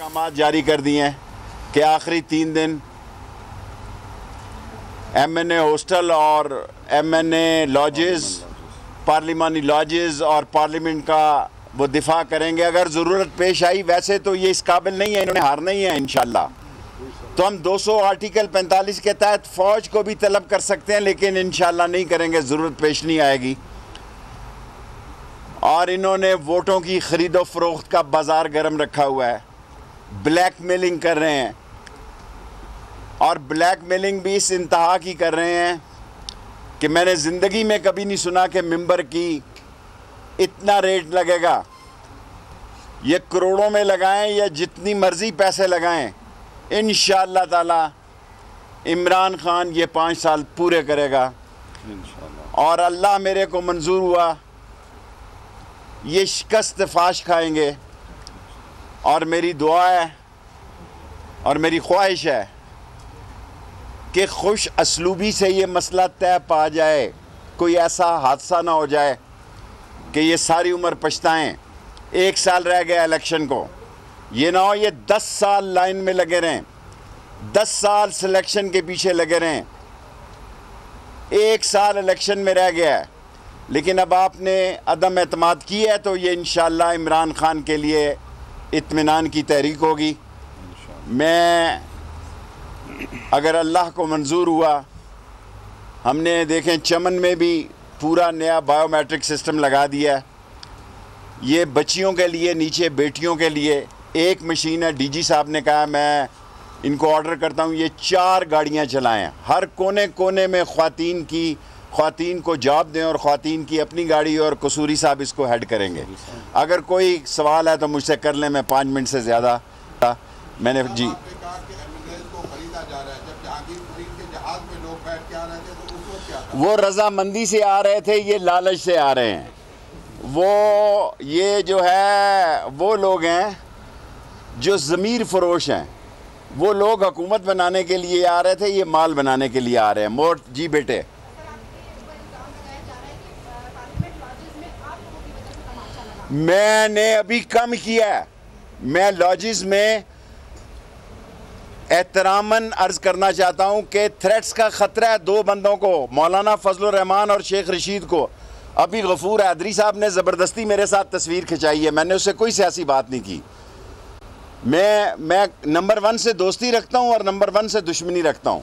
अहकाम जारी कर दिए हैं कि आखिरी 3 दिन MNA हॉस्टल और MNA लॉजेस, पार्लिमानी लॉजेस और पार्लियामेंट का वो दिफा करेंगे अगर ज़रूरत पेश आई। वैसे तो ये इस काबिल नहीं है, इन्होंने हारना ही है इंशाल्लाह। तो हम 200 आर्टिकल 45 के तहत फ़ौज को भी तलब कर सकते हैं, लेकिन इंशाल्लाह नहीं करेंगे, ज़रूरत पेश नहीं आएगी। और इन्होंने वोटों की ख़रीदो फ़रोख्त का बाज़ार गर्म रखा हुआ है, ब्लैकमेलिंग कर रहे हैं। और ब्लैकमेलिंग भी इस इंतहा की कर रहे हैं कि मैंने ज़िंदगी में कभी नहीं सुना कि मिंबर की इतना रेट लगेगा। ये करोड़ों में लगाएं या जितनी मर्ज़ी पैसे लगाएं, इंशाअल्लाह ताला इमरान खान ये 5 साल पूरे करेगा इंशाअल्लाह। और अल्लाह मेरे को मंजूर हुआ, ये शिकस्त फाश खाएंगे। और मेरी दुआ है और मेरी ख्वाहिश है कि खुश असलूबी से ये मसला तय पा जाए, कोई ऐसा हादसा ना हो जाए कि ये सारी उम्र पछताएं। 1 साल रह गया इलेक्शन को, ये ना हो ये 10 साल लाइन में लगे रहें, 10 साल सिलेक्शन के पीछे लगे रहें। 1 साल इलेक्शन में रह गया है, लेकिन अब आपने अदम एतमाद की है तो ये इंशाअल्लाह इमरान खान के लिए इत्मीनान की तहरीक होगी। मैं अगर अल्लाह को मंजूर हुआ, हमने देखें चमन में भी पूरा नया बायोमेट्रिक सिस्टम लगा दिया है। ये बच्चियों के लिए, नीचे बेटियों के लिए एक मशीन है। डीजी साहब ने कहा मैं इनको ऑर्डर करता हूँ ये 4 गाड़ियाँ चलाएँ, हर कोने कोने में ख़वातीन को जॉब दें और ख़वातीन की अपनी गाड़ी, और कसूरी साहब इसको हेड करेंगे। अगर कोई सवाल है तो मुझसे कर लें, मैं 5 मिनट से ज़्यादा मैंने जी वो रज़ामंदी से आ रहे थे, ये लालच से आ रहे हैं। वो ये जो है वो लोग हैं जो ज़मीर फ़रोश हैं, वो लोग हुकूमत बनाने के लिए आ रहे थे, ये माल बनाने के लिए आ रहे हैं। मोट जी बेटे, मैंने अभी कम किया है। मैं लॉजिस में एहतरामन अर्ज़ करना चाहता हूँ कि थ्रेट्स का ख़तरा है 2 बंदों को, मौलाना फजलुर रहमान और शेख रशीद को। अभी गफूर हैदरी साहब ने ज़बरदस्ती मेरे साथ तस्वीर खिंचाई है, मैंने उससे कोई सियासी बात नहीं की। मैं नंबर 1 से दोस्ती रखता हूँ और नंबर 1 से दुश्मनी रखता हूँ।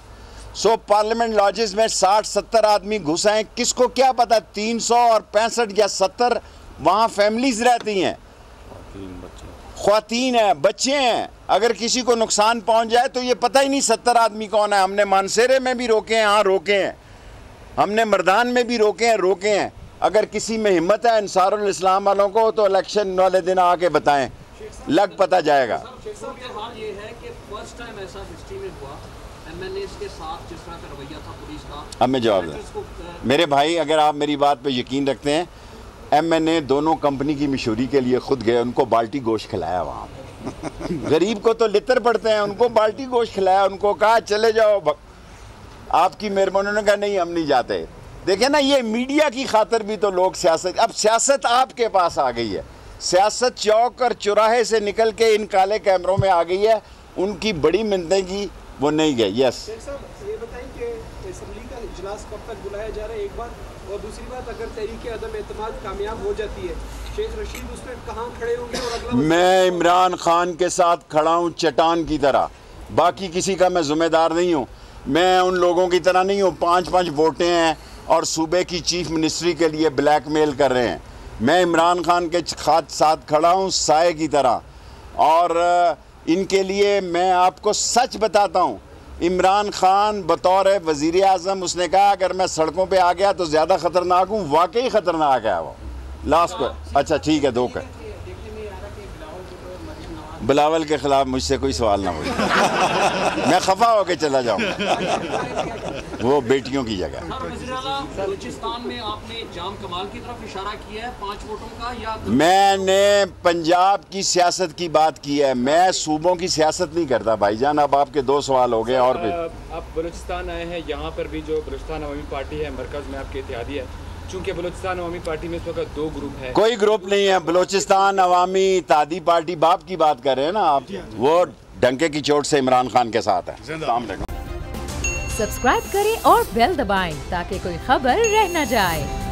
सो पार्लियामेंट लॉजेस में 60-70 आदमी घुस आए, किसको क्या पता 300 और 65 या 70 वहाँ फैमिलीज़ रहती हैं, ख्वातीन हैं, बच्चे हैं। अगर किसी को नुकसान पहुँच जाए तो ये पता ही नहीं 70 आदमी कौन है। हमने मानसेरे में भी रोके हैं, हाँ रोके हैं, हमने मर्दान में भी रोके हैं। अगर किसी में हिम्मत है अंसारुल इस्लाम वालों को तो इलेक्शन वाले दिन आके बताएं, लग पता जाएगा। ये है कि फर्स्ट टाइम ऐसा हिस्ट्री में हुआ MNAs के साथ जिस तरह का रवैया था पुलिस का। अब मैं जवाब दूं मेरे भाई, अगर आप मेरी बात पे यकीन रखते हैं, MNA दोनों कंपनी की मशहूरी के लिए खुद गए, उनको बाल्टी गोश्त खिलाया वहाँ पे। गरीब को तो लितर पड़ते हैं, उनको बाल्टी गोश्त खिलाया, उनको कहा चले जाओ, आपकी मेहरबानी। उन्होंने कहा नहीं हम नहीं जाते। देखें ना, ये मीडिया की खातिर भी तो लोग सियासत, अब सियासत आपके पास आ गई है, सियासत चौक और चौराहे से निकल के इन काले कैमरों में आ गई है। उनकी बड़ी मिन्नतें की, वो नहीं गए। यस ये बताएं कि असेंबली का इजलास कब तक बुलाया जा रहा है, एक बात, और दूसरी बात, अगर तहरीक अदम एतमाद कामयाब हो जाती है, शेख रशीद उसमें कहाँ खड़े होंगे? और अगला मैं इमरान खान के साथ खड़ा हूँ चट्टान की तरह, बाकी किसी का मैं ज़िम्मेदार नहीं हूँ। मैं उन लोगों की तरह नहीं हूँ 5-5 वोटें हैं और सूबे की चीफ मिनिस्ट्री के लिए ब्लैकमेल कर रहे हैं। मैं इमरान खान के साथ खड़ा हूँ साए की तरह। और इनके लिए मैं आपको सच बताता हूँ, इमरान खान बतौर वज़ीर आज़म, उसने कहा अगर मैं सड़कों पे आ गया तो ज़्यादा ख़तरनाक हूँ। वाकई ख़तरनाक है वो। लास्ट को अच्छा ठीक है, 2 का बिलावल के ख़िलाफ़ मुझसे कोई सवाल ना हो। मैं खफा होके चला जाऊँगा, वो बेटियों की जगह। बलूचिस्तान में आपने जाम कमाल की तरफ इशारा किया है 5 वोटों का, या मैंने पंजाब की सियासत की बात की है, मैं सूबों की सियासत नहीं करता भाईजान। अब आपके 2 सवाल हो गए। और भी आप बलूचिस्तान आए हैं, यहाँ पर भी जो बलूचिस्तान अवामी पार्टी है मरकज़ में आपकी इत्तेहादी है, चूंकि बलूचिस्तान अवामी पार्टी में इस वक्त 2 ग्रुप है। कोई ग्रुप नहीं है। बलूचिस्तान अवामी इत्तेहादी पार्टी बाप की बात कर रहे हैं ना आप, वो डंके की चोट से इमरान खान के साथ है। सब्सक्राइब करें और बेल दबाएं ताकि कोई खबर रह न जाए।